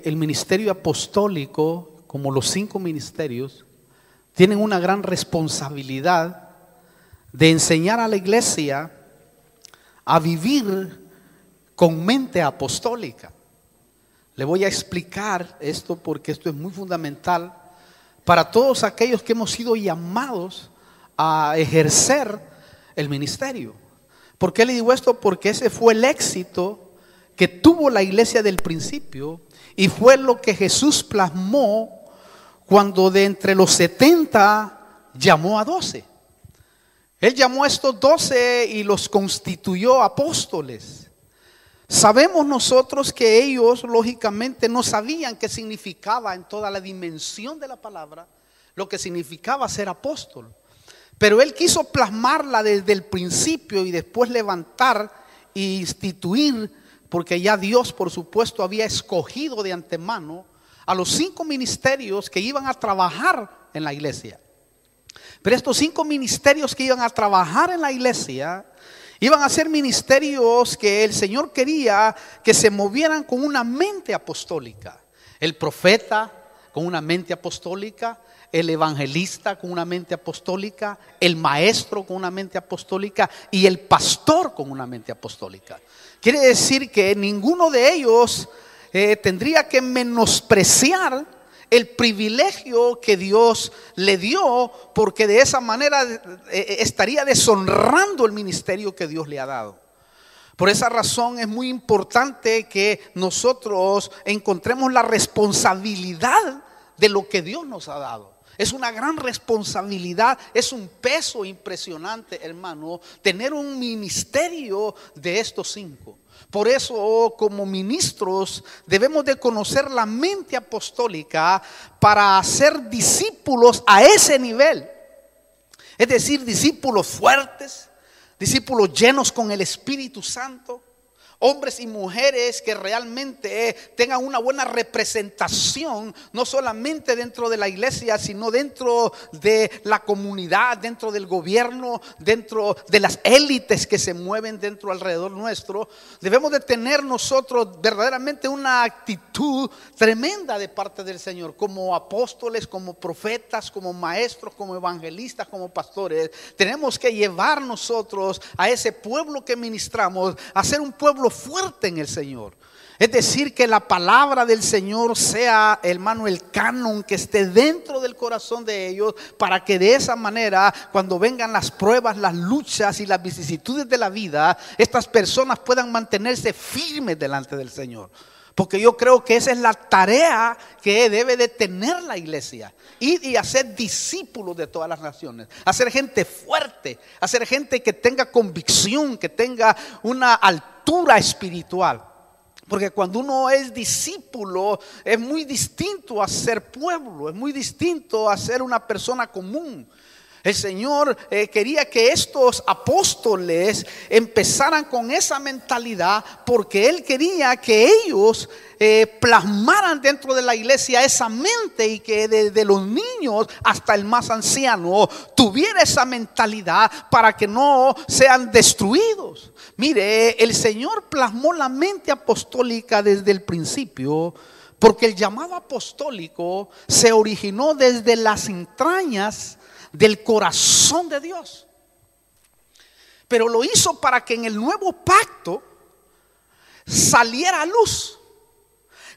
El ministerio apostólico, como los 5 ministerios, tienen una gran responsabilidad de enseñar a la iglesia a vivir con mente apostólica. Le voy a explicar esto porque esto es muy fundamental para todos aquellos que hemos sido llamados a ejercer el ministerio. ¿Por qué le digo esto? Porque ese fue el éxito que tuvo la iglesia del principio y fue lo que Jesús plasmó cuando de entre los 70 llamó a 12. Él llamó a estos 12 y los constituyó apóstoles. Sabemos nosotros que ellos lógicamente no sabían qué significaba en toda la dimensión de la palabra lo que significaba ser apóstol. Pero él quiso plasmarla desde el principio y después levantar e instituir, porque ya Dios por supuesto había escogido de antemano a los 5 ministerios que iban a trabajar en la iglesia. Pero estos 5 ministerios que iban a trabajar en la iglesia iban a ser ministerios que el Señor quería que se movieran con una mente apostólica. El profeta con una mente apostólica, el evangelista con una mente apostólica, el maestro con una mente apostólica y el pastor con una mente apostólica. Quiere decir que ninguno de ellos tendría que menospreciar el privilegio que Dios le dio, porque de esa manera estaría deshonrando el ministerio que Dios le ha dado. Por esa razón es muy importante que nosotros encontremos la responsabilidad de lo que Dios nos ha dado. Es una gran responsabilidad, es un peso impresionante, hermano, tener un ministerio de estos 5. Por eso, como ministros, debemos de conocer la mente apostólica para hacer discípulos a ese nivel. Es decir, discípulos fuertes, discípulos llenos con el Espíritu Santo. Hombres y mujeres que realmente tengan una buena representación, no solamente dentro de la iglesia, sino dentro de la comunidad, dentro del gobierno, dentro de las élites que se mueven dentro alrededor nuestro. Debemos de tener nosotros verdaderamente una actitud tremenda de parte del Señor, como apóstoles, como profetas, como maestros, como evangelistas, como pastores. Tenemos que llevar nosotros a ese pueblo que ministramos a ser un pueblo fuerte en el Señor. Es decir, que la palabra del Señor sea, hermano, el canon que esté dentro del corazón de ellos, para que de esa manera, cuando vengan las pruebas, las luchas y las vicisitudes de la vida, estas personas puedan mantenerse firmes delante del Señor. Porque yo creo que esa es la tarea que debe de tener la iglesia. Ir y hacer discípulos de todas las naciones. Hacer gente fuerte. Hacer gente que tenga convicción, que tenga una altura espiritual. Porque cuando uno es discípulo es muy distinto a ser pueblo. Es muy distinto a ser una persona común. El Señor quería que estos apóstoles empezaran con esa mentalidad, porque Él quería que ellos plasmaran dentro de la iglesia esa mente, y que desde los niños hasta el más anciano tuviera esa mentalidad para que no sean destruidos. Mire, el Señor plasmó la mente apostólica desde el principio, porque el llamado apostólico se originó desde las entrañas del corazón de Dios. Pero lo hizo para que en el nuevo pacto saliera a luz.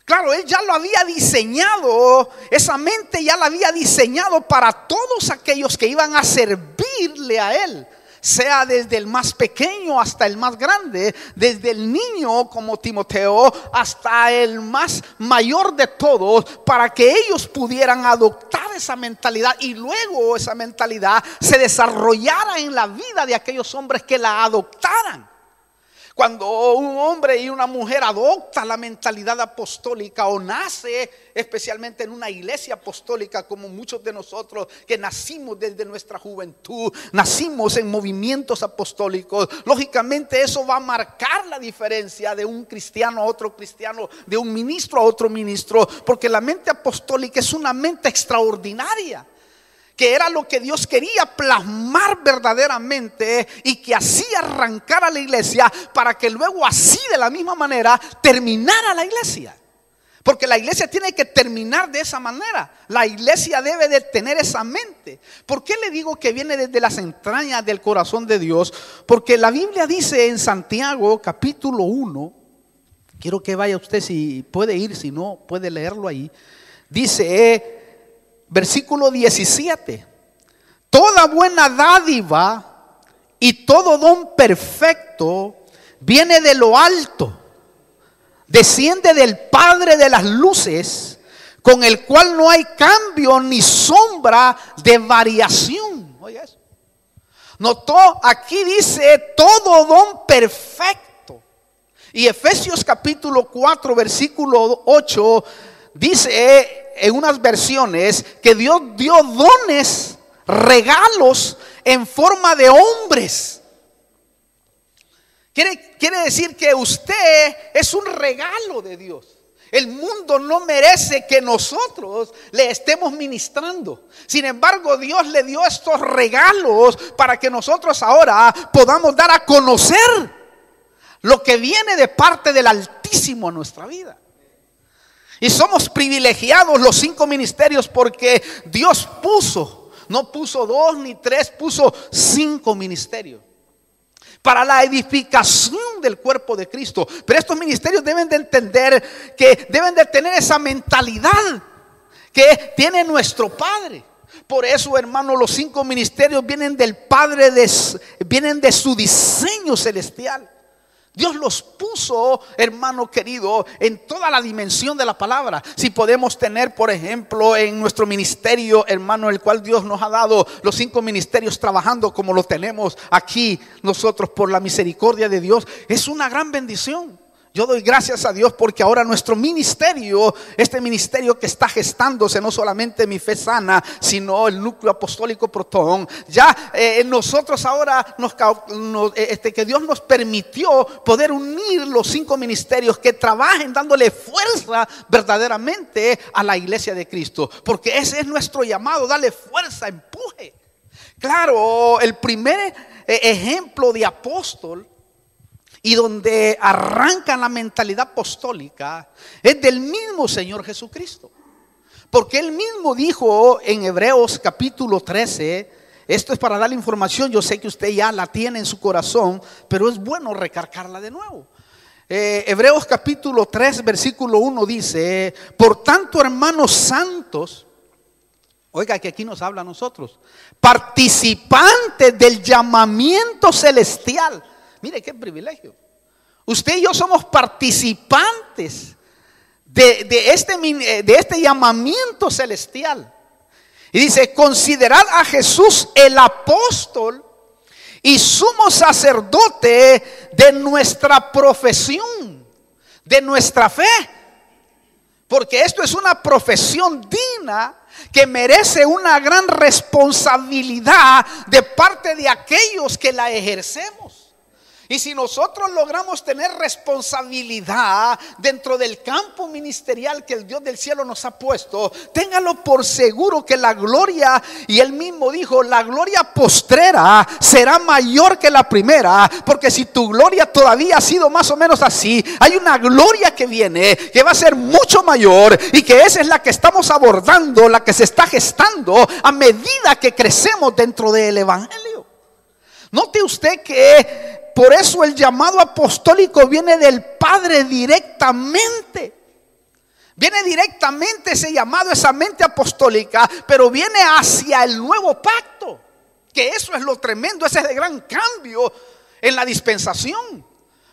Claro, Él ya lo había diseñado, esa mente ya la había diseñado para todos aquellos que iban a servirle a Él. Sea desde el más pequeño hasta el más grande, desde el niño como Timoteo hasta el más mayor de todos, para que ellos pudieran adoptar esa mentalidad y luego esa mentalidad se desarrollara en la vida de aquellos hombres que la adoptaran. Cuando un hombre y una mujer adopta la mentalidad apostólica o nace especialmente en una iglesia apostólica, como muchos de nosotros que nacimos desde nuestra juventud, nacimos en movimientos apostólicos, lógicamente eso va a marcar la diferencia de un cristiano a otro cristiano, de un ministro a otro ministro, porque la mente apostólica es una mente extraordinaria, que era lo que Dios quería plasmar verdaderamente, y que así arrancara la iglesia para que luego así de la misma manera terminara la iglesia. Porque la iglesia tiene que terminar de esa manera. La iglesia debe de tener esa mente. ¿Por qué le digo que viene desde las entrañas del corazón de Dios? Porque la Biblia dice en Santiago capítulo 1, quiero que vaya usted, si puede ir, si no puede leerlo ahí. Dice, versículo 17, toda buena dádiva y todo don perfecto viene de lo alto, desciende del Padre de las luces, con el cual no hay cambio ni sombra de variación. Oye eso. Notó, aquí dice todo don perfecto. Y Efesios capítulo 4 versículo 8 dice en unas versiones que Dios dio dones, regalos en forma de hombres. Quiere decir que usted es un regalo de Dios. El mundo no merece que nosotros le estemos ministrando. Sin embargo, Dios le dio estos regalos para que nosotros ahora podamos dar a conocer lo que viene de parte del Altísimo a nuestra vida. Y somos privilegiados los 5 ministerios porque Dios no puso 2 ni 3, puso 5 ministerios para la edificación del cuerpo de Cristo. Pero estos ministerios deben de entender que deben de tener esa mentalidad que tiene nuestro Padre. Por eso, hermano, los 5 ministerios vienen del Padre, vienen de su diseño celestial. Dios los puso, hermano querido, en toda la dimensión de la palabra. Si podemos tener, por ejemplo, en nuestro ministerio, hermano, el cual Dios nos ha dado, los 5 ministerios trabajando como lo tenemos aquí nosotros por la misericordia de Dios, es una gran bendición. Yo doy gracias a Dios porque ahora nuestro ministerio, este ministerio que está gestándose, no solamente Mi Fe Sana, sino el núcleo apostólico Protón, ya nosotros ahora que Dios nos permitió poder unir los 5 ministerios que trabajen dándole fuerza verdaderamente a la iglesia de Cristo, porque ese es nuestro llamado, darle fuerza, empuje. Claro, el primer ejemplo de apóstol y donde arranca la mentalidad apostólica es del mismo Señor Jesucristo. Porque Él mismo dijo en Hebreos capítulo 13, esto es para darle información, yo sé que usted ya la tiene en su corazón, pero es bueno recargarla de nuevo. Hebreos capítulo 3 versículo 1 dice, por tanto, hermanos santos, oiga que aquí nos habla a nosotros, participantes del llamamiento celestial. Mire qué privilegio. Usted y yo somos participantes de este llamamiento celestial. Y dice, considerad a Jesús el apóstol y sumo sacerdote de nuestra profesión, de nuestra fe. Porque esto es una profesión digna que merece una gran responsabilidad de parte de aquellos que la ejercemos. Y si nosotros logramos tener responsabilidad dentro del campo ministerial que el Dios del cielo nos ha puesto, téngalo por seguro que la gloria, y Él mismo dijo, la gloria postrera será mayor que la primera, porque si tu gloria todavía ha sido más o menos así, hay una gloria que viene, que va a ser mucho mayor, y que esa es la que estamos abordando, la que se está gestando a medida que crecemos dentro del evangelio. Note usted que por eso el llamado apostólico viene del Padre directamente. Viene directamente ese llamado, esa mente apostólica, pero viene hacia el nuevo pacto. Que eso es lo tremendo, ese es el gran cambio en la dispensación.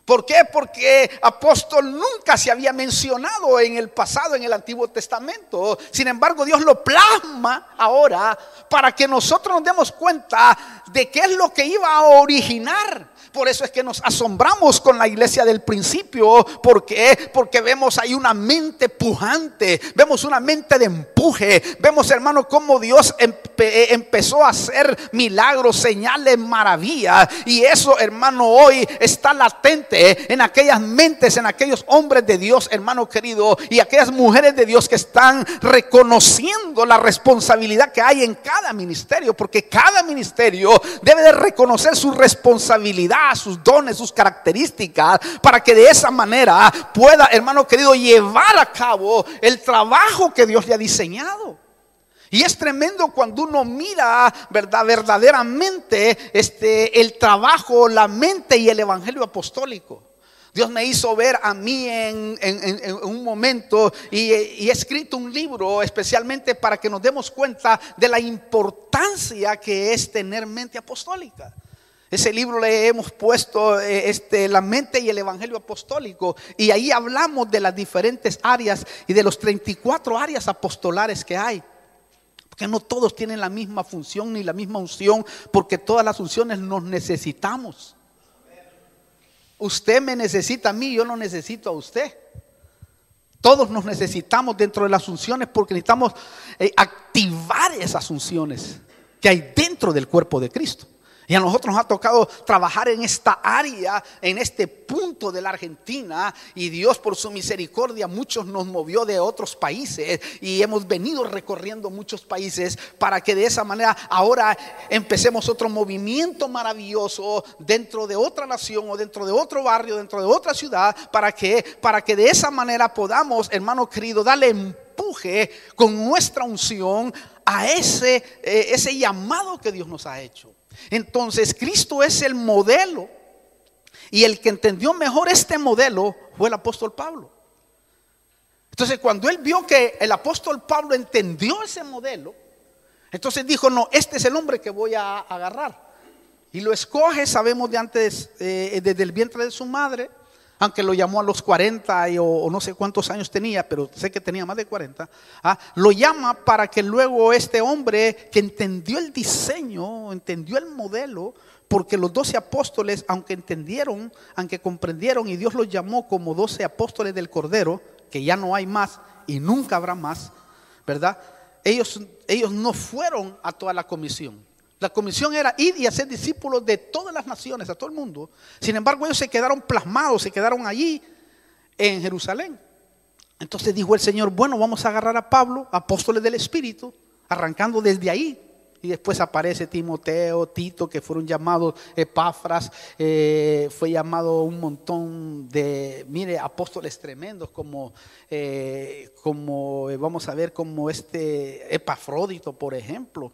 ¿Por qué? Porque apóstol nunca se había mencionado en el pasado, en el Antiguo Testamento. Sin embargo, Dios lo plasma ahora para que nosotros nos demos cuenta de qué es lo que iba a originar. Por eso es que nos asombramos con la iglesia del principio. ¿Por qué? Porque vemos ahí una mente pujante, vemos una mente de empuje. Vemos, hermano, cómo Dios empezó a hacer milagros, señales, maravillas. Y eso, hermano, hoy está latente en aquellas mentes, en aquellos hombres de Dios, hermano querido, y aquellas mujeres de Dios que están reconociendo la responsabilidad que hay en cada ministerio. Porque cada ministerio debe de reconocer su responsabilidad habilidad, sus dones, sus características, para que de esa manera pueda, hermano querido, llevar a cabo el trabajo que Dios le ha diseñado. Y es tremendo cuando uno mira, ¿verdad?, verdaderamente el trabajo, la mente y el evangelio apostólico. Dios me hizo ver a mí en un momento y he escrito un libro especialmente para que nos demos cuenta de la importancia que es tener mente apostólica. Ese libro le hemos puesto la mente y el evangelio apostólico, y ahí hablamos de las diferentes áreas y de los 34 áreas apostolares que hay. Porque no todos tienen la misma función ni la misma unción, porque todas las unciones nos necesitamos. Usted me necesita a mí, yo no necesito a usted. Todos nos necesitamos dentro de las unciones, porque necesitamos activar esas unciones que hay dentro del cuerpo de Cristo. Y a nosotros nos ha tocado trabajar en esta área, en este punto de la Argentina, y Dios por su misericordia muchos nos movió de otros países y hemos venido recorriendo muchos países para que de esa manera ahora empecemos otro movimiento maravilloso dentro de otra nación o dentro de otro barrio, dentro de otra ciudad, para que de esa manera podamos, hermano querido, darle empuje con nuestra unción a ese llamado que Dios nos ha hecho. Entonces Cristo es el modelo, y el que entendió mejor este modelo fue el apóstol Pablo. Entonces cuando él vio que el apóstol Pablo entendió ese modelo, entonces dijo: no, este es el hombre que voy a agarrar. Y lo escoge, sabemos de antes, desde el vientre de su madre, aunque lo llamó a los 40 o no sé cuántos años tenía, pero sé que tenía más de 40. Lo llama para que luego este hombre que entendió el diseño, entendió el modelo, porque los 12 apóstoles, aunque entendieron, aunque comprendieron, y Dios los llamó como 12 apóstoles del Cordero, que ya no hay más y nunca habrá más, ¿verdad? Ellos no fueron a toda la comisión. La comisión era ir y hacer discípulos de todas las naciones, a todo el mundo. Sin embargo, ellos se quedaron plasmados, se quedaron allí en Jerusalén. Entonces dijo el Señor: bueno, vamos a agarrar a Pablo, apóstoles del Espíritu, arrancando desde ahí. Y después aparece Timoteo, Tito, que fueron llamados, Epafras, fue llamado un montón de, apóstoles tremendos como vamos a ver, como Epafrodito, por ejemplo,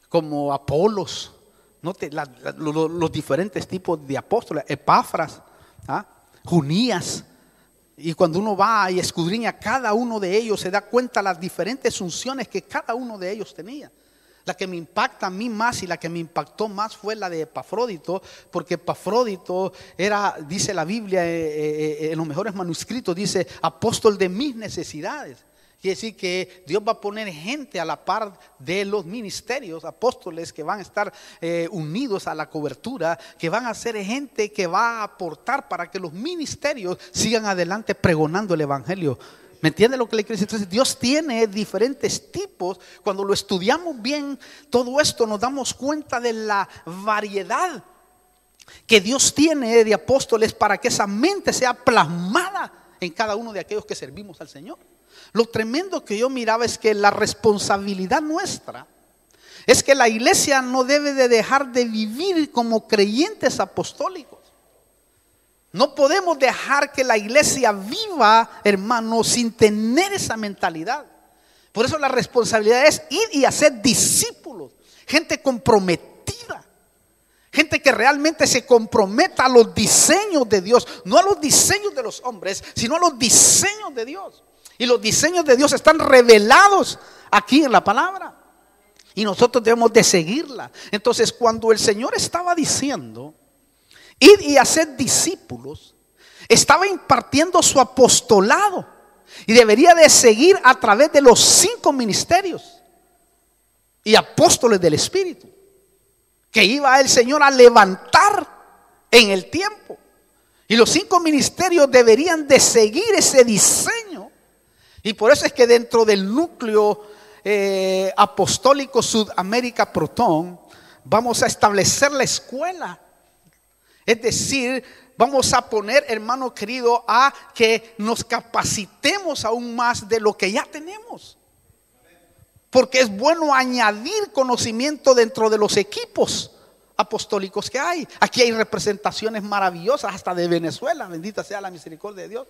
como Apolos, los diferentes tipos de apóstoles, Epafras, Junías. Y cuando uno va y escudriña cada uno de ellos, se da cuenta las diferentes unciones que cada uno de ellos tenía. La que me impacta a mí más y la que me impactó más fue la de Epafrodito, porque Epafrodito era, dice la Biblia, en los mejores manuscritos dice: apóstol de mis necesidades. Quiere decir que Dios va a poner gente a la par de los ministerios, apóstoles que van a estar unidos a la cobertura, que van a ser gente que va a aportar para que los ministerios sigan adelante pregonando el evangelio. ¿Me entiende lo que le quiero decir? Entonces Dios tiene diferentes tipos. Cuando lo estudiamos bien todo esto, nos damos cuenta de la variedad que Dios tiene de apóstoles para que esa mente sea plasmada en cada uno de aquellos que servimos al Señor. Lo tremendo que yo miraba es que la responsabilidad nuestra es que la iglesia no debe de dejar de vivir como creyentes apostólicos. No podemos dejar que la iglesia viva, hermano, sin tener esa mentalidad. Por eso la responsabilidad es ir y hacer discípulos, gente comprometida, gente que realmente se comprometa a los diseños de Dios, no a los diseños de los hombres, sino a los diseños de Dios. Y los diseños de Dios están revelados aquí en la palabra, y nosotros debemos de seguirla. Entonces, cuando el Señor estaba diciendo ir y hacer discípulos, estaba impartiendo su apostolado, y debería de seguir a través de los 5 ministerios y apóstoles del Espíritu que iba el Señor a levantar en el tiempo. Y los 5 ministerios deberían de seguir ese diseño. Y por eso es que dentro del núcleo apostólico Sudamérica Protón vamos a establecer la escuela. Es decir, vamos a poner, hermano querido, a que nos capacitemos aún más de lo que ya tenemos. Porque es bueno añadir conocimiento dentro de los equipos apostólicos que hay. Aquí hay representaciones maravillosas hasta de Venezuela, bendita sea la misericordia de Dios,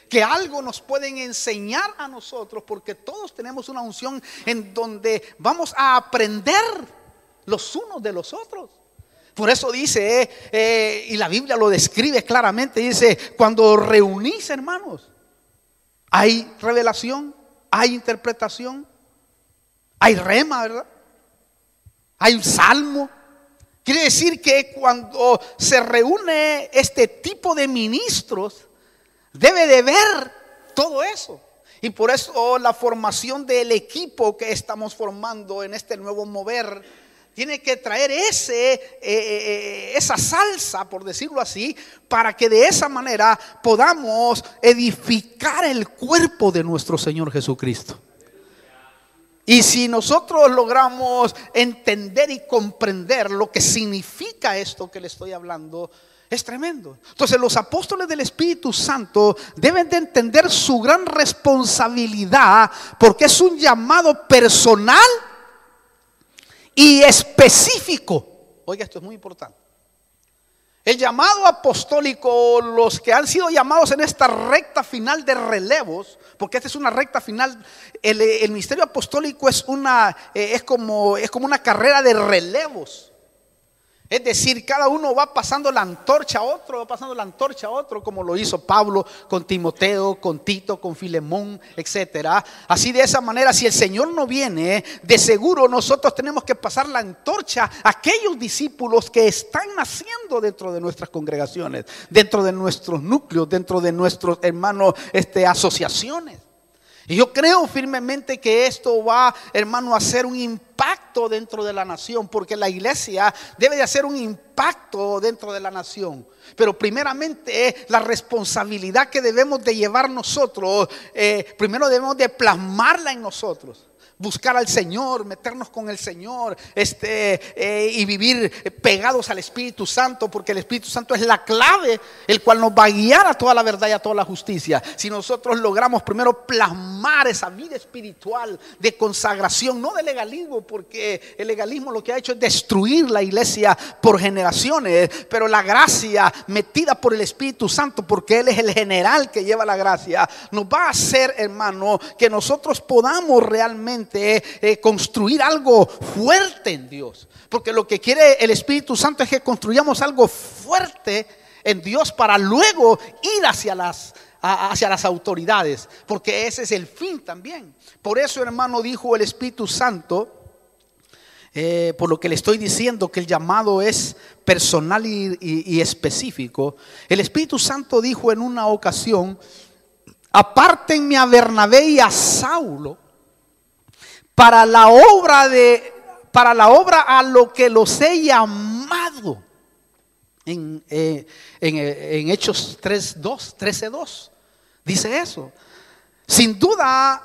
que algo nos pueden enseñar a nosotros, porque todos tenemos una unción en donde vamos a aprender los unos de los otros. Por eso dice, y la Biblia lo describe claramente, dice, cuando reunís, hermanos, hay revelación, hay interpretación, hay rema, ¿verdad? Hay un salmo. Quiere decir que cuando se reúne este tipo de ministros, debe de ver todo eso. Y por eso la formación del equipo que estamos formando en este nuevo mover tiene que traer esa salsa, por decirlo así, para que de esa manera podamos edificar el cuerpo de nuestro Señor Jesucristo. Y si nosotros logramos entender y comprender lo que significa esto que le estoy hablando, es tremendo. Entonces los apóstoles del Espíritu Santo deben de entender su gran responsabilidad, porque es un llamado personal y específico. Oiga, esto es muy importante. El llamado apostólico, los que han sido llamados en esta recta final de relevos, porque esta es una recta final, el ministerio apostólico es como una carrera de relevos. Es decir, cada uno va pasando la antorcha a otro, como lo hizo Pablo con Timoteo, con Tito, con Filemón, etcétera. Así, de esa manera, si el Señor no viene, de seguro nosotros tenemos que pasar la antorcha a aquellos discípulos que están naciendo dentro de nuestras congregaciones, dentro de nuestros núcleos, dentro de nuestros hermanos, asociaciones. Y yo creo firmemente que esto va, hermano, a hacer un impacto dentro de la nación, porque la iglesia debe de hacer un impacto dentro de la nación. Pero primeramente la responsabilidad que debemos de llevar nosotros, primero debemos de plasmarla en nosotros. Buscar al Señor, meternos con el Señor, y vivir pegados al Espíritu Santo, porque el Espíritu Santo es la clave, el cual nos va a guiar a toda la verdad y a toda la justicia. Si nosotros logramos primero plasmar esa vida espiritual de consagración, no de legalismo, porque el legalismo lo que ha hecho es destruir la iglesia por generaciones, pero la gracia metida por el Espíritu Santo, porque Él es el general que lleva la gracia, nos va a hacer, hermano, que nosotros podamos realmente construir algo fuerte en Dios, porque lo que quiere el Espíritu Santo es que construyamos algo fuerte en Dios para luego ir hacia las autoridades, porque ese es el fin también. Por eso, hermano, dijo el Espíritu Santo, por lo que le estoy diciendo, que el llamado es personal y específico. El Espíritu Santo dijo en una ocasión: apártenme a Bernabé y a Saulo para la obra a lo que los he llamado. En Hechos 13:2 dice eso. Sin duda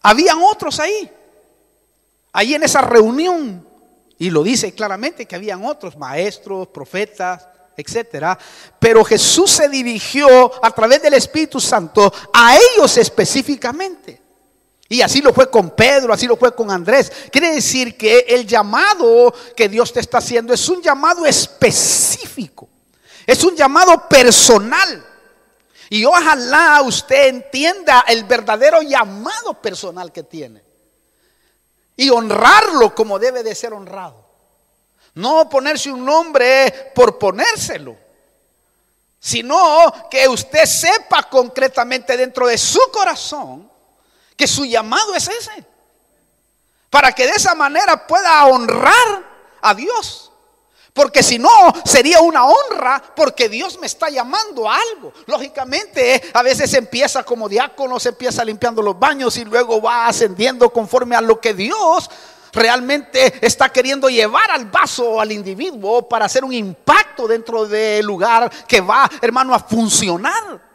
habían otros ahí en esa reunión, y lo dice claramente que habían otros maestros, profetas, etcétera. Pero Jesús se dirigió a través del Espíritu Santo a ellos específicamente. Y así lo fue con Pedro, así lo fue con Andrés. Quiere decir que el llamado que Dios te está haciendo es un llamado específico, es un llamado personal. Y ojalá usted entienda el verdadero llamado personal que tiene y honrarlo como debe de ser honrado. No ponerse un nombre por ponérselo, sino que usted sepa concretamente dentro de su corazón que su llamado es ese, para que de esa manera pueda honrar a Dios. Porque si no, sería una honra, porque Dios me está llamando a algo. Lógicamente, a veces empieza como diácono, se empieza limpiando los baños y luego va ascendiendo conforme a lo que Dios realmente está queriendo llevar al vaso, al individuo, para hacer un impacto dentro del lugar que va, hermano, a funcionar.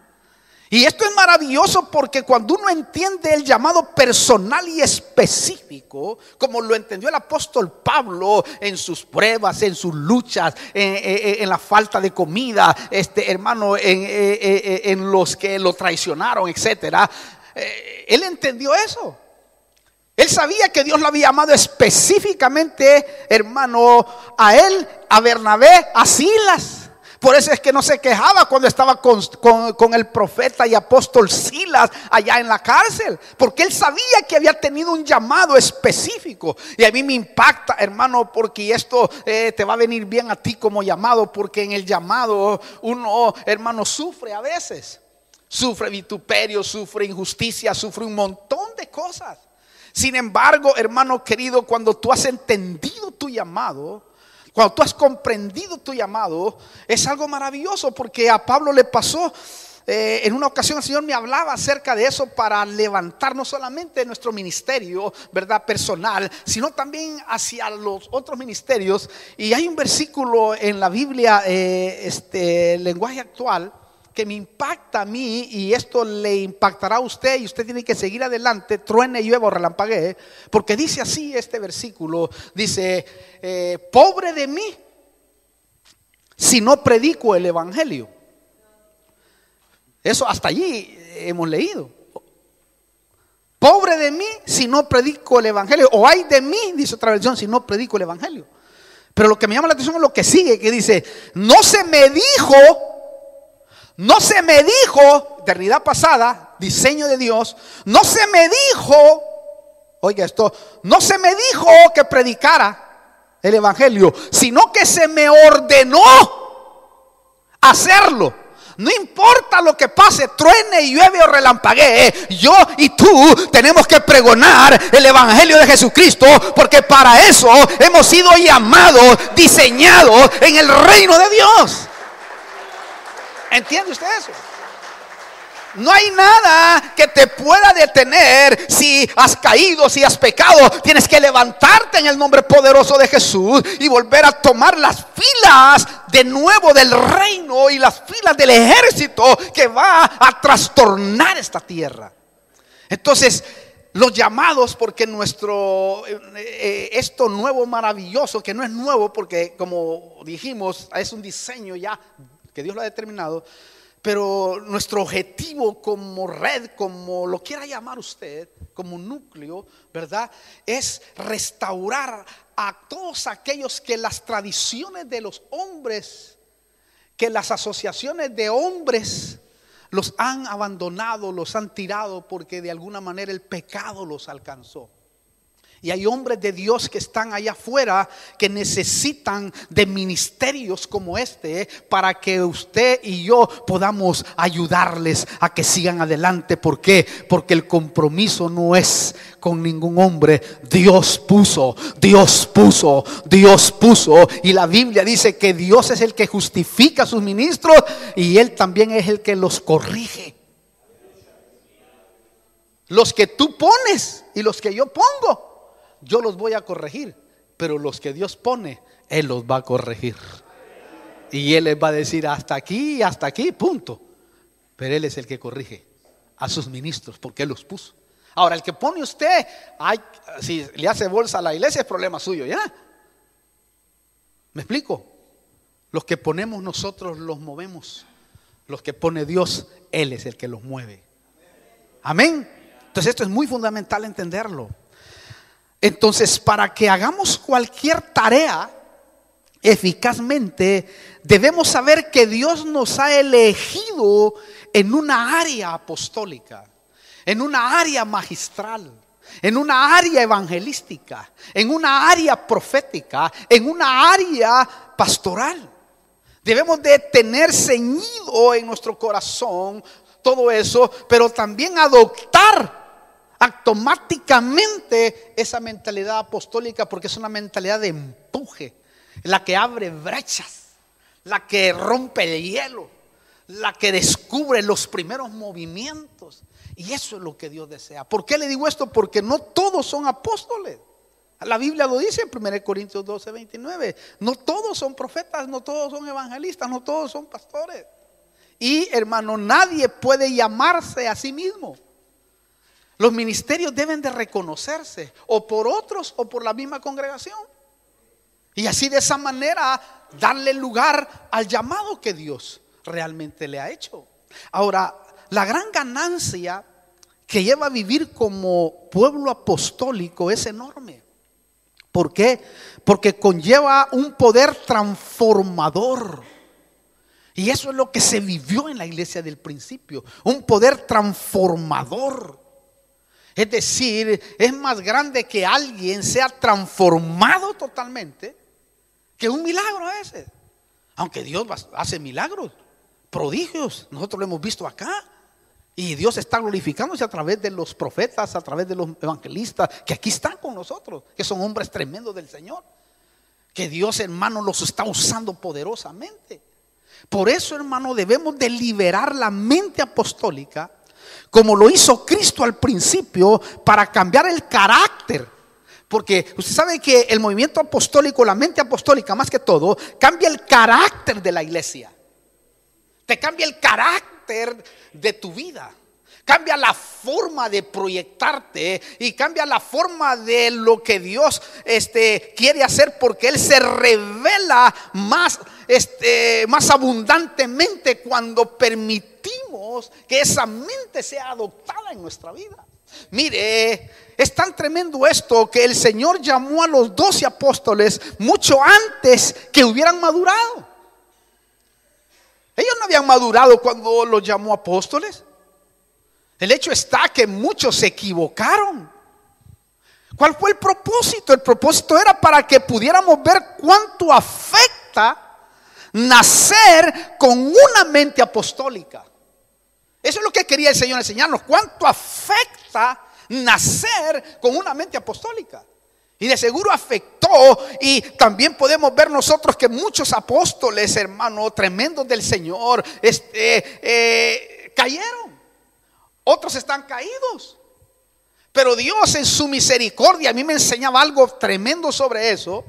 Y esto es maravilloso, porque cuando uno entiende el llamado personal y específico, como lo entendió el apóstol Pablo en sus pruebas, en sus luchas, en la falta de comida, hermano, en los que lo traicionaron, etcétera, él entendió eso. Él sabía que Dios lo había llamado específicamente, hermano, a él, a Bernabé, a Silas. Por eso es que no se quejaba cuando estaba con el profeta y apóstol Silas allá en la cárcel, porque él sabía que había tenido un llamado específico. Y a mí me impacta, hermano, porque esto te va a venir bien a ti como llamado, porque en el llamado uno, hermano, sufre a veces. Sufre vituperio, sufre injusticia, sufre un montón de cosas. Sin embargo, hermano querido, cuando tú has entendido tu llamado, cuando tú has comprendido tu llamado, es algo maravilloso, porque a Pablo le pasó. En una ocasión el Señor me hablaba acerca de eso para levantar no solamente nuestro ministerio, ¿verdad?, personal, sino también hacia los otros ministerios. Y hay un versículo en la Biblia, lenguaje actual, que me impacta a mí, y esto le impactará a usted, y usted tiene que seguir adelante, truene, llueva o relampaguee, porque dice así este versículo, dice, pobre de mí si no predico el evangelio. Eso hasta allí hemos leído. Pobre de mí si no predico el evangelio, o ay de mí, dice otra versión, si no predico el evangelio. Pero lo que me llama la atención es lo que sigue, que dice, no se me dijo, eternidad pasada, diseño de Dios, no se me dijo, oiga esto, no se me dijo que predicara el evangelio, sino que se me ordenó hacerlo. No importa lo que pase, truene, llueve o relampaguee, yo y tú tenemos que pregonar el evangelio de Jesucristo, porque para eso hemos sido llamados, diseñados en el reino de Dios. ¿Entiende usted eso? No hay nada que te pueda detener. Si has caído, si has pecado, tienes que levantarte en el nombre poderoso de Jesús y volver a tomar las filas de nuevo del reino y las filas del ejército que va a trastornar esta tierra. Entonces, los llamados, porque esto nuevo maravilloso, que no es nuevo porque, como dijimos, es un diseño ya que Dios lo ha determinado, pero nuestro objetivo como red, como lo quiera llamar usted, como núcleo, ¿verdad?, es restaurar a todos aquellos que las tradiciones de los hombres, que las asociaciones de hombres los han abandonado, los han tirado, porque de alguna manera el pecado los alcanzó. Y hay hombres de Dios que están allá afuera que necesitan de ministerios como este para que usted y yo podamos ayudarles a que sigan adelante. ¿Por qué? Porque el compromiso no es con ningún hombre. Dios puso. Y la Biblia dice que Dios es el que justifica a sus ministros y Él también es el que los corrige. Los que tú pones y los que yo pongo, yo los voy a corregir, pero los que Dios pone, Él los va a corregir. Y Él les va a decir hasta aquí, punto. Pero Él es el que corrige a sus ministros, porque Él los puso. Ahora, el que pone usted, si le hace bolsa a la iglesia, es problema suyo, ¿ya? ¿Me explico? Los que ponemos nosotros los movemos. Los que pone Dios, Él es el que los mueve. Amén. Entonces esto es muy fundamental entenderlo. Entonces, para que hagamos cualquier tarea eficazmente, debemos saber que Dios nos ha elegido en una área apostólica, en una área magistral, en una área evangelística, en una área profética, en una área pastoral. Debemos de tener ceñido en nuestro corazón todo eso, pero también adoptar automáticamente esa mentalidad apostólica, porque es una mentalidad de empuje, la que abre brechas, la que rompe el hielo, la que descubre los primeros movimientos. Y eso es lo que Dios desea. ¿Por qué le digo esto? Porque no todos son apóstoles. La Biblia lo dice en 1 Corintios 12:29. No todos son profetas, no todos son evangelistas, no todos son pastores. Y hermano, nadie puede llamarse a sí mismo. Los ministerios deben de reconocerse o por otros o por la misma congregación. Y así, de esa manera, darle lugar al llamado que Dios realmente le ha hecho. Ahora, la gran ganancia que lleva a vivir como pueblo apostólico es enorme. ¿Por qué? Porque conlleva un poder transformador. Y eso es lo que se vivió en la iglesia del principio, un poder transformador. Es decir, es más grande que alguien sea transformado totalmente que un milagro a veces. Aunque Dios hace milagros, prodigios, nosotros lo hemos visto acá. Y Dios está glorificándose a través de los profetas, a través de los evangelistas que aquí están con nosotros, que son hombres tremendos del Señor, que Dios, hermano, los está usando poderosamente. Por eso, hermano, debemos de liberar la mente apostólica, como lo hizo Cristo al principio, para cambiar el carácter. Porque usted sabe que el movimiento apostólico, la mente apostólica más que todo, cambia el carácter de la iglesia. Te cambia el carácter de tu vida. Cambia la forma de proyectarte y cambia la forma de lo que Dios quiere hacer, porque Él se revela más abundantemente cuando permitimos que esa mente sea adoptada en nuestra vida. Mire, es tan tremendo esto que el Señor llamó a los 12 apóstoles mucho antes que hubieran madurado. Ellos no habían madurado cuando los llamó apóstoles. El hecho está que muchos se equivocaron. ¿Cuál fue el propósito? El propósito era para que pudiéramos ver cuánto afecta nacer con una mente apostólica. Eso es lo que quería el Señor enseñarnos, cuánto afecta nacer con una mente apostólica. Y de seguro afectó. Y también podemos ver nosotros que muchos apóstoles, hermano, tremendos del Señor, cayeron. Otros están caídos. Pero Dios en su misericordia, a mí me enseñaba algo tremendo sobre eso.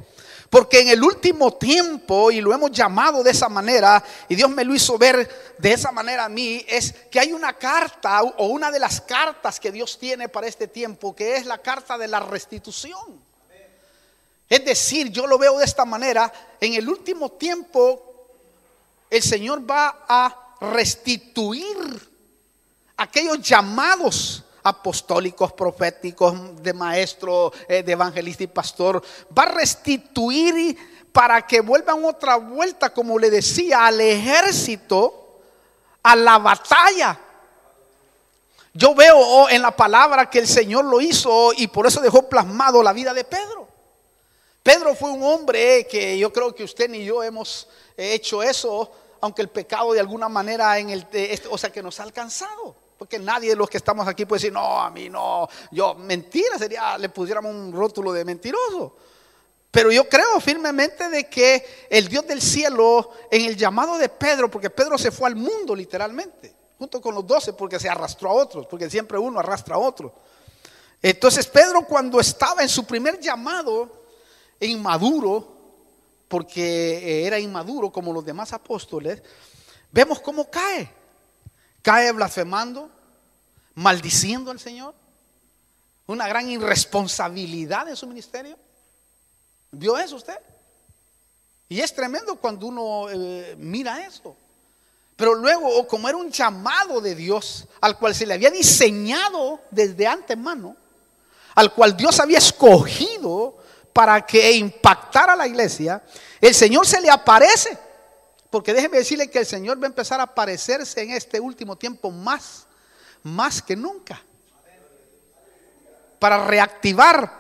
Porque en el último tiempo, y lo hemos llamado de esa manera, y Dios me lo hizo ver de esa manera a mí, es que hay una carta, o una de las cartas que Dios tiene para este tiempo, que es la carta de la restitución. Es decir, yo lo veo de esta manera: en el último tiempo el Señor va a restituir aquellos llamados apostólicos, proféticos, de maestro, de evangelista y pastor. Va a restituir para que vuelvan otra vuelta, como le decía, al ejército, a la batalla. Yo veo en la palabra que el Señor lo hizo, y por eso dejó plasmado la vida de Pedro. Pedro fue un hombre que yo creo que usted ni yo hemos hecho eso, aunque el pecado de alguna manera que nos ha alcanzado. Porque nadie de los que estamos aquí puede decir: no, a mí no, yo, mentira, sería, le pusiéramos un rótulo de mentiroso. Pero yo creo firmemente de que el Dios del cielo, en el llamado de Pedro, porque Pedro se fue al mundo literalmente, junto con los 12, porque se arrastró a otros, porque siempre uno arrastra a otro. Entonces Pedro, cuando estaba en su primer llamado, inmaduro, porque era inmaduro como los demás apóstoles, vemos cómo cae blasfemando, maldiciendo al Señor, una gran irresponsabilidad en su ministerio. ¿Vio eso usted? Y es tremendo cuando uno mira eso. Pero luego, como era un llamado de Dios, al cual se le había diseñado desde antemano, al cual Dios había escogido para que impactara a la iglesia, el Señor se le aparece. Porque déjeme decirle que el Señor va a empezar a aparecerse en este último tiempo más que nunca, para reactivar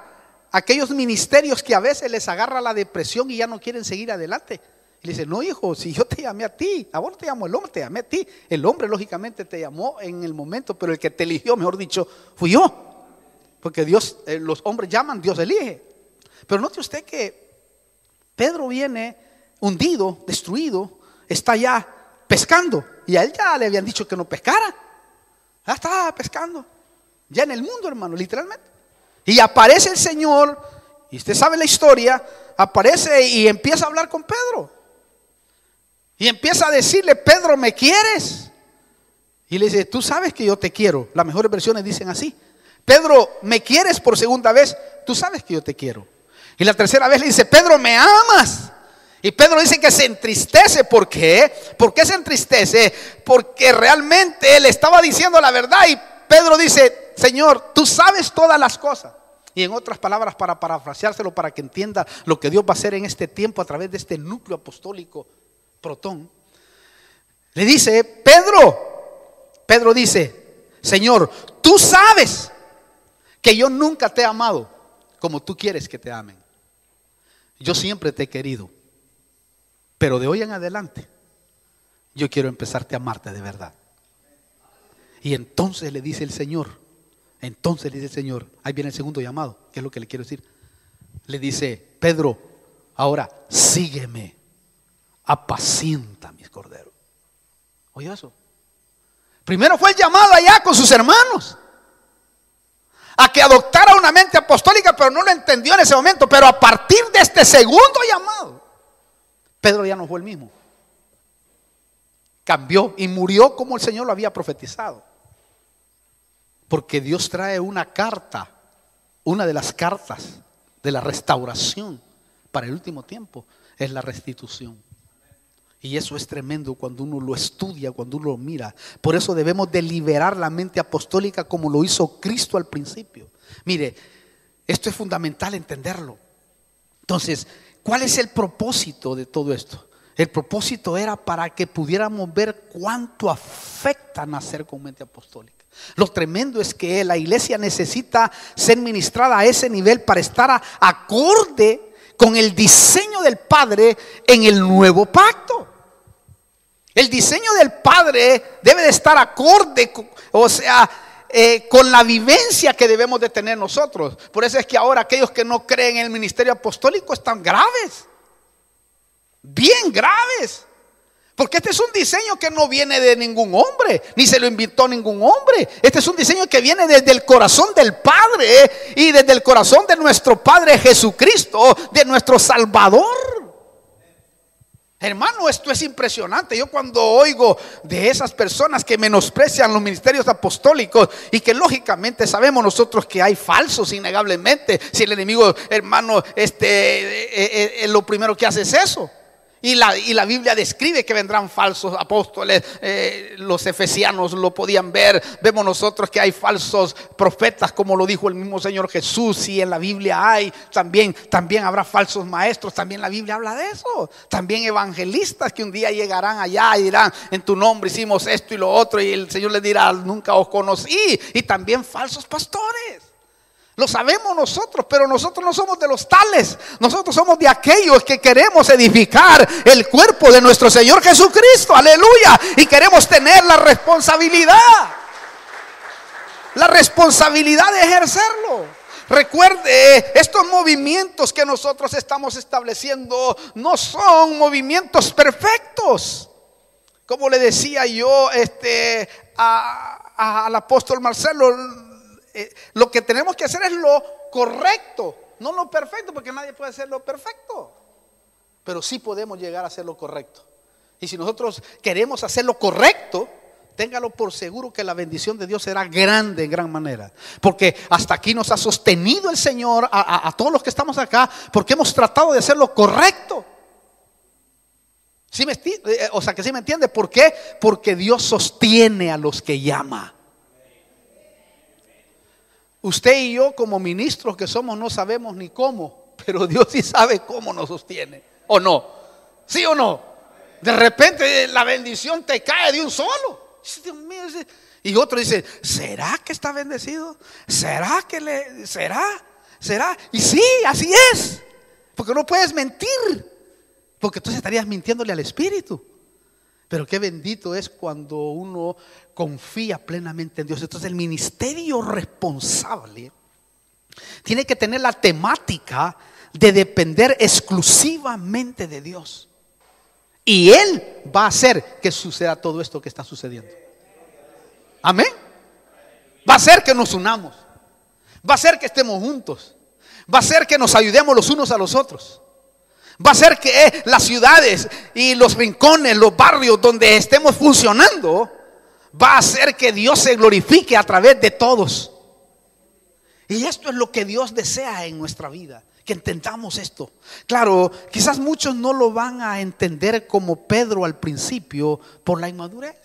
aquellos ministerios que a veces les agarra la depresión y ya no quieren seguir adelante. Y le dice: no, hijo, si yo te llamé a ti, a vos no te llamó el hombre, te llamé a ti. El hombre lógicamente te llamó en el momento, pero el que te eligió, mejor dicho, fui yo. Porque Dios, los hombres llaman, Dios elige. Pero note usted que Pedro viene hundido, destruido, está ya pescando, y a él ya le habían dicho que no pescara. Ya estaba pescando, ya en el mundo, hermano, literalmente. Y aparece el Señor, y usted sabe la historia, aparece y empieza a hablar con Pedro. Y empieza a decirle: Pedro, ¿me quieres? Y le dice: tú sabes que yo te quiero. Las mejores versiones dicen así: Pedro, ¿me quieres? Por segunda vez: tú sabes que yo te quiero. Y la tercera vez le dice: Pedro, ¿me amas? Y Pedro dice que se entristece. ¿Por qué? ¿Por qué se entristece? Porque realmente él estaba diciendo la verdad. Y Pedro dice: Señor, tú sabes todas las cosas. Y en otras palabras, para parafraseárselo, para que entienda lo que Dios va a hacer en este tiempo a través de este núcleo apostólico Protón, le dice, Pedro dice, Señor, tú sabes que yo nunca te he amado como tú quieres que te amen. Yo siempre te he querido, pero de hoy en adelante yo quiero empezarte a amarte de verdad. Y entonces le dice el Señor, ahí viene el segundo llamado, que es lo que le quiero decir. Le dice, Pedro, ahora sígueme, apacienta mis corderos. Oye eso. Primero fue el llamado allá con sus hermanos a que adoptara una mente apostólica, pero no lo entendió en ese momento. Pero a partir de este segundo llamado, Pedro ya no fue el mismo. Cambió y murió como el Señor lo había profetizado. Porque Dios trae una carta, una de las cartas de la restauración para el último tiempo, es la restitución. Y eso es tremendo cuando uno lo estudia, cuando uno lo mira. Por eso debemos de liberar la mente apostólica como lo hizo Cristo al principio. Mire, esto es fundamental entenderlo. Entonces, ¿cuál es el propósito de todo esto? El propósito era para que pudiéramos ver cuánto afecta nacer con mente apostólica. Lo tremendo es que la iglesia necesita ser ministrada a ese nivel para estar acorde con el diseño del Padre en el nuevo pacto. El diseño del Padre debe de estar acorde, con la vivencia que debemos de tener nosotros. Por eso es que ahora aquellos que no creen en el ministerio apostólico están graves, bien graves. Porque este es un diseño que no viene de ningún hombre, ni se lo inventó ningún hombre. Este es un diseño que viene desde el corazón del Padre y desde el corazón de nuestro Padre Jesucristo, de nuestro Salvador. Hermano, esto es impresionante. Yo cuando oigo de esas personas que menosprecian los ministerios apostólicos y que lógicamente sabemos nosotros que hay falsos innegablemente. Si el enemigo, hermano, lo primero que hace es eso. Y la Biblia describe que vendrán falsos apóstoles. Los efesianos lo podían ver. Vemos nosotros que hay falsos profetas, como lo dijo el mismo Señor Jesús. Y en la Biblia hay también habrá falsos maestros. También la Biblia habla de eso. También evangelistas que un día llegarán allá y dirán, en tu nombre hicimos esto y lo otro. Y el Señor les dirá, nunca os conocí. Y también falsos pastores. Lo sabemos nosotros, pero nosotros no somos de los tales. Nosotros somos de aquellos que queremos edificar el cuerpo de nuestro Señor Jesucristo. Aleluya. Y queremos tener la responsabilidad de ejercerlo. Recuerde, estos movimientos que nosotros estamos estableciendo no son movimientos perfectos. Como le decía yo al apóstol Marcelo, lo que tenemos que hacer es lo correcto, no lo perfecto, porque nadie puede hacer lo perfecto, pero sí podemos llegar a hacer lo correcto. Y si nosotros queremos hacer lo correcto, téngalo por seguro que la bendición de Dios será grande en gran manera, porque hasta aquí nos ha sostenido el Señor a todos los que estamos acá, porque hemos tratado de hacer lo correcto. ¿Sí me entiende? ¿Por qué? Porque Dios sostiene a los que llama. Usted y yo como ministros que somos no sabemos ni cómo, pero Dios sí sabe cómo nos sostiene, ¿o no? ¿Sí o no? De repente la bendición te cae de un solo. Dios mío, y otro dice, ¿será que está bendecido? ¿Será que será? Y sí, así es. Porque no puedes mentir, porque entonces estarías mintiéndole al Espíritu. Pero qué bendito es cuando uno confía plenamente en Dios. Entonces el ministerio responsable tiene que tener la temática de depender exclusivamente de Dios. Y Él va a hacer que suceda todo esto que está sucediendo. Amén. Va a hacer que nos unamos. Va a hacer que estemos juntos. Va a hacer que nos ayudemos los unos a los otros. Va a ser que las ciudades y los rincones, los barrios donde estemos funcionando, va a hacer que Dios se glorifique a través de todos. Y esto es lo que Dios desea en nuestra vida, que entendamos esto. Claro, quizás muchos no lo van a entender como Pedro al principio por la inmadurez.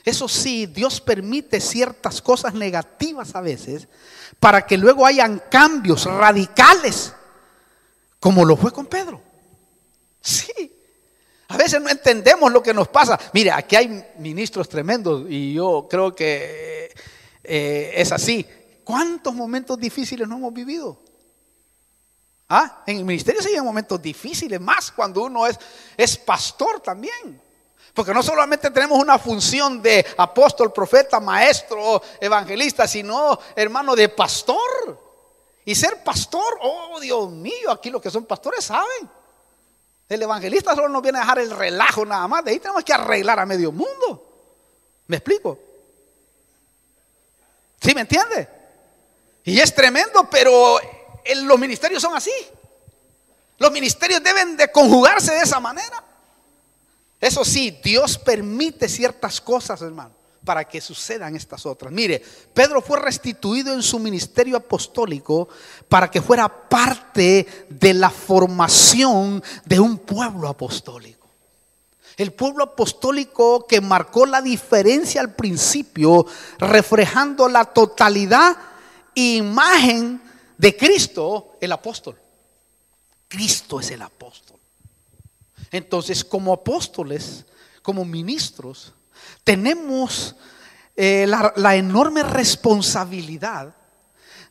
Eso sí, Dios permite ciertas cosas negativas a veces para que luego hayan cambios radicales, como lo fue con Pedro. Sí, a veces no entendemos lo que nos pasa. Mire, aquí hay ministros tremendos y yo creo que es así. ¿Cuántos momentos difíciles no hemos vivido? En el ministerio se viven momentos difíciles, más cuando uno es pastor también. Porque no solamente tenemos una función de apóstol, profeta, maestro, evangelista, sino, hermano, de pastor. Y ser pastor, oh Dios mío, aquí los que son pastores saben. El evangelista solo nos viene a dejar el relajo nada más. De ahí tenemos que arreglar a medio mundo. ¿Me explico? ¿Sí me entiende? Y es tremendo, pero los ministerios son así. Los ministerios deben de conjugarse de esa manera. Eso sí, Dios permite ciertas cosas, hermano, para que sucedan estas otras. Mire, Pedro fue restituido en su ministerio apostólico para que fuera parte de la formación de un pueblo apostólico. El pueblo apostólico que marcó la diferencia al principio, reflejando la totalidad e imagen de Cristo, el apóstol. Cristo es el apóstol. Entonces, como apóstoles, como ministros, tenemos la enorme responsabilidad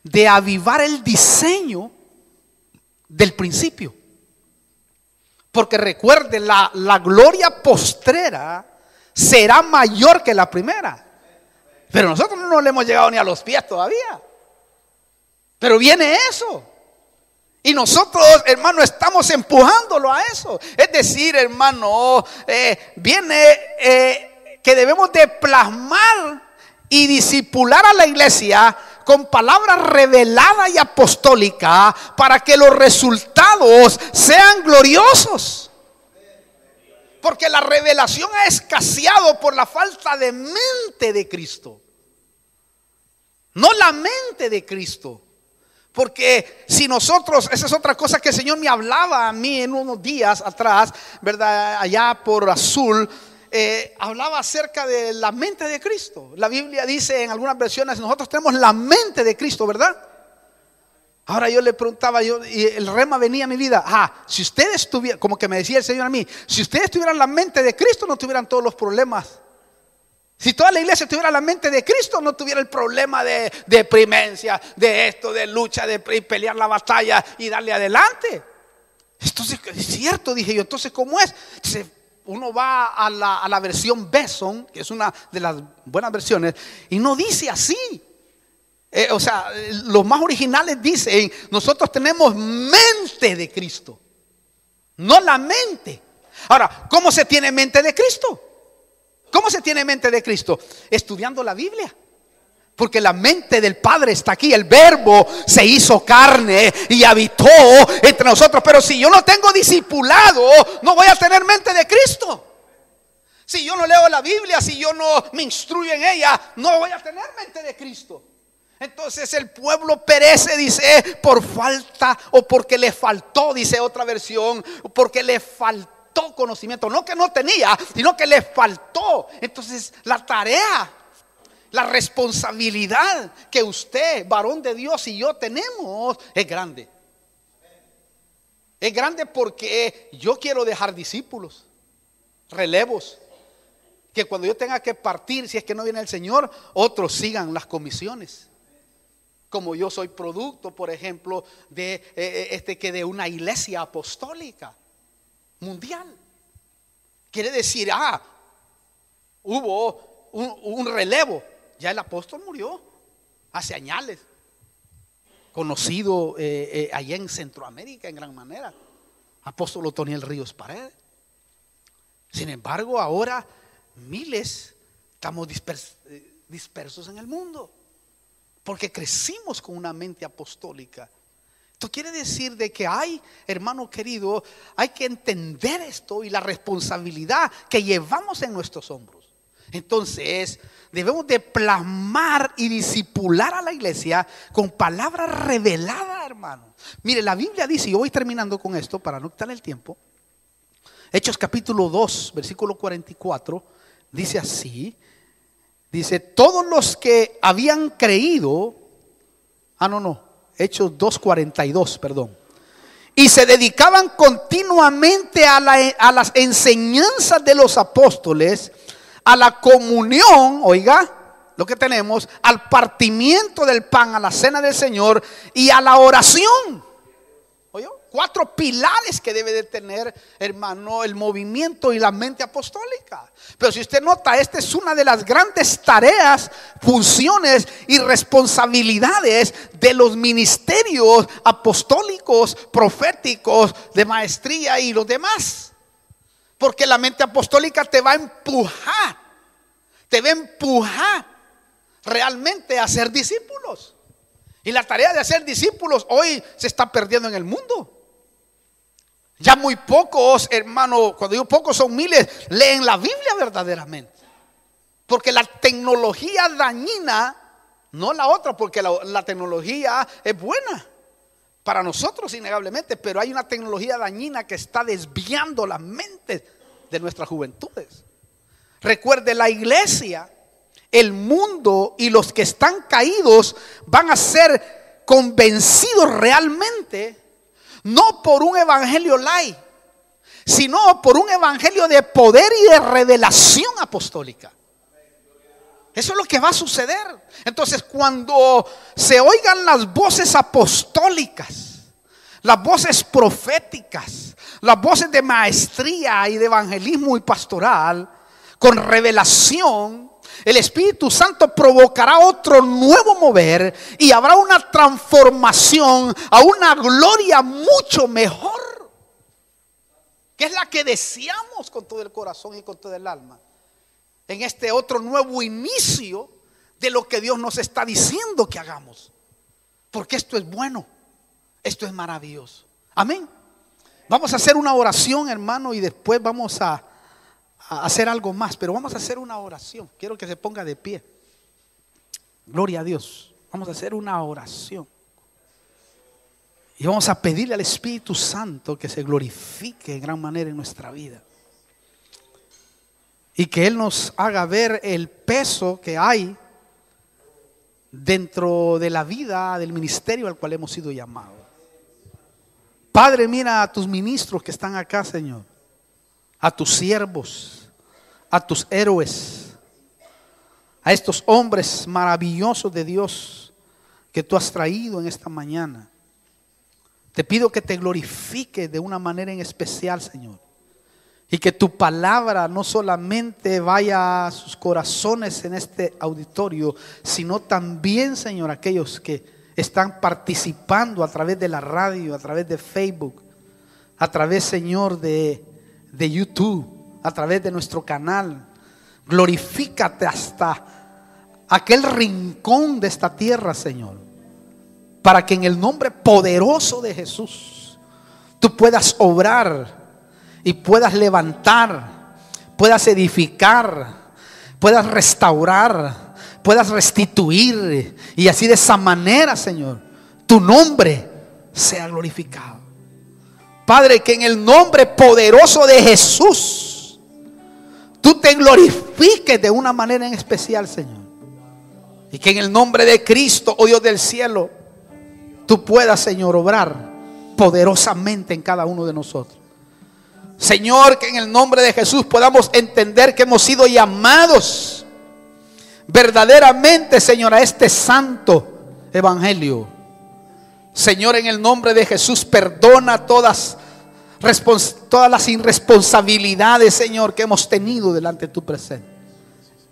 de avivar el diseño del principio. Porque recuerde, la gloria postrera será mayor que la primera. Pero nosotros no le hemos llegado ni a los pies todavía. Pero viene eso. Y nosotros, hermano, estamos empujándolo a eso. Es decir, hermano, viene que debemos de plasmar y discipular a la iglesia con palabra revelada y apostólica para que los resultados sean gloriosos. Porque la revelación ha escaseado por la falta de mente de Cristo. No la mente de Cristo. Porque si nosotros, esa es otra cosa que el Señor me hablaba a mí en unos días atrás, ¿verdad? Allá por Azul, hablaba acerca de la mente de Cristo. La Biblia dice en algunas versiones, nosotros tenemos la mente de Cristo, ¿verdad? Ahora yo le preguntaba, y el rema venía a mi vida, si ustedes tuvieran, como que me decía el Señor a mí, si ustedes tuvieran la mente de Cristo, no tuvieran todos los problemas. Si toda la iglesia tuviera la mente de Cristo, no tuviera el problema de deprimencia, de esto, de lucha, de pelear la batalla y darle adelante. Entonces, es cierto, dije yo. Entonces, ¿cómo es? Entonces, uno va a la versión Beson, que es una de las buenas versiones, y no dice así. Los más originales dicen, nosotros tenemos mente de Cristo, no la mente. Ahora, ¿cómo se tiene mente de Cristo? ¿Cómo se tiene mente de Cristo? Estudiando la Biblia. Porque la mente del Padre está aquí. El verbo se hizo carne y habitó entre nosotros. Pero si yo no tengo discipulado, no voy a tener mente de Cristo. Si yo no leo la Biblia, si yo no me instruyo en ella, no voy a tener mente de Cristo. Entonces el pueblo perece, dice, por falta o porque le faltó, dice otra versión, porque le faltó conocimiento, no que no tenía, sino que le faltó. Entonces la tarea, la responsabilidad que usted, varón de Dios, y yo tenemos es grande. Es grande porque yo quiero dejar discípulos, relevos, que cuando yo tenga que partir, si es que no viene el Señor, otros sigan las comisiones. Como yo soy producto, por ejemplo, de una iglesia apostólica mundial. Quiere decir, hubo un relevo. Ya el apóstol murió hace años, conocido allá en Centroamérica en gran manera, apóstol Otoniel Ríos Paredes. Sin embargo, ahora miles estamos dispersos en el mundo, porque crecimos con una mente apostólica. Esto quiere decir de que hermano querido, hay que entender esto y la responsabilidad que llevamos en nuestros hombros. Entonces, debemos de plasmar y discipular a la iglesia con palabra revelada, hermano. Mire, la Biblia dice, y yo voy terminando con esto para no quitarle el tiempo. Hechos capítulo 2, versículo 44, dice así: Dice, todos los que habían creído, Hechos 2:42, perdón. Y se dedicaban continuamente a las enseñanzas de los apóstoles, a la comunión, oiga, lo que tenemos, al partimiento del pan, a la cena del Señor y a la oración. ¿Oyó? 4 pilares que debe de tener, hermano, el movimiento y la mente apostólica. Pero si usted nota, esta es una de las grandes tareas, funciones y responsabilidades de los ministerios apostólicos, proféticos, de maestría y los demás. Porque la mente apostólica te va a empujar, realmente a ser discípulos. Y la tarea de hacer discípulos hoy se está perdiendo en el mundo. Ya muy pocos, hermano, cuando digo pocos son miles, leen la Biblia verdaderamente. Porque la tecnología dañina, no la otra, porque la tecnología es buena para nosotros innegablemente, pero hay una tecnología dañina que está desviando la mente de nuestras juventudes. Recuerde, la iglesia, el mundo y los que están caídos van a ser convencidos realmente, no por un evangelio light, sino por un evangelio de poder y de revelación apostólica. Eso es lo que va a suceder. Entonces, cuando se oigan las voces apostólicas, las voces proféticas, las voces de maestría y de evangelismo y pastoral, con revelación, el Espíritu Santo provocará otro nuevo mover y habrá una transformación a una gloria mucho mejor, que es la que deseamos con todo el corazón y con todo el alma, en este otro nuevo inicio de lo que Dios nos está diciendo que hagamos. Porque esto es bueno, esto es maravilloso. Amén. Vamos a hacer una oración, hermano, y después vamos a hacer algo más, pero vamos a hacer una oración. Quiero que se ponga de pie. Gloria a Dios. Vamos a hacer una oración y vamos a pedirle al Espíritu Santo que se glorifique en gran manera en nuestra vida y que Él nos haga ver el peso que hay dentro de la vida del ministerio al cual hemos sido llamados. Padre, mira a tus ministros que están acá, Señor, a tus siervos, a tus héroes, a estos hombres maravillosos de Dios que tú has traído en esta mañana. Te pido que te glorifiques de una manera en especial, Señor, y que tu palabra no solamente vaya a sus corazones en este auditorio, sino también, Señor, aquellos que están participando a través de la radio, a través de Facebook, a través, Señor, de YouTube, a través de nuestro canal. Glorifícate hasta aquel rincón de esta tierra, Señor, para que en el nombre poderoso de Jesús tú puedas obrar y puedas levantar, puedas edificar, puedas restaurar, puedas restituir, y así de esa manera, Señor, tu nombre sea glorificado. Padre, que en el nombre poderoso de Jesús tú te glorifiques de una manera en especial, Señor, y que en el nombre de Cristo, oh Dios del cielo, tú puedas, Señor, obrar poderosamente en cada uno de nosotros. Señor, que en el nombre de Jesús podamos entender que hemos sido llamados verdaderamente, Señor, a este santo evangelio. Señor, en el nombre de Jesús, perdona todas las irresponsabilidades, Señor, que hemos tenido delante de tu presencia.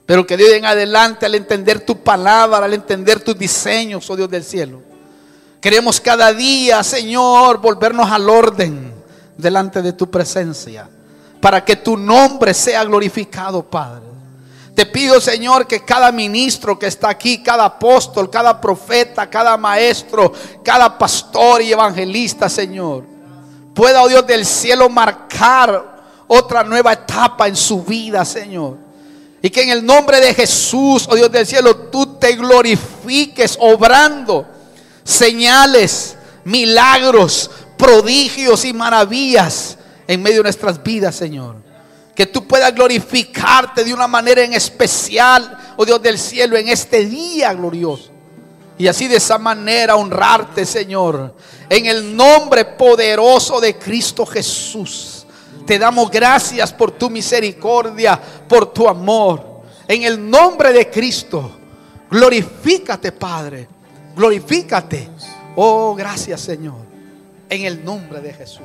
Pero que de hoy en adelante, al entender tu palabra, al entender tus diseños, oh Dios del cielo, queremos cada día, Señor, volvernos al orden delante de tu presencia, para que tu nombre sea glorificado, Padre. Te pido, Señor, que cada ministro que está aquí, cada apóstol, cada profeta, cada maestro, cada pastor y evangelista, Señor, pueda, oh Dios del cielo, marcar otra nueva etapa en su vida, Señor. Y que en el nombre de Jesús, oh Dios del cielo, tú te glorifiques obrando señales, milagros, prodigios y maravillas en medio de nuestras vidas, Señor. Que tú puedas glorificarte de una manera en especial, oh oh Dios del cielo, en este día glorioso. Y así de esa manera honrarte, Señor, en el nombre poderoso de Cristo Jesús. Te damos gracias por tu misericordia, por tu amor. En el nombre de Cristo, glorifícate, Padre. Glorifícate. Oh, gracias, Señor. En el nombre de Jesús.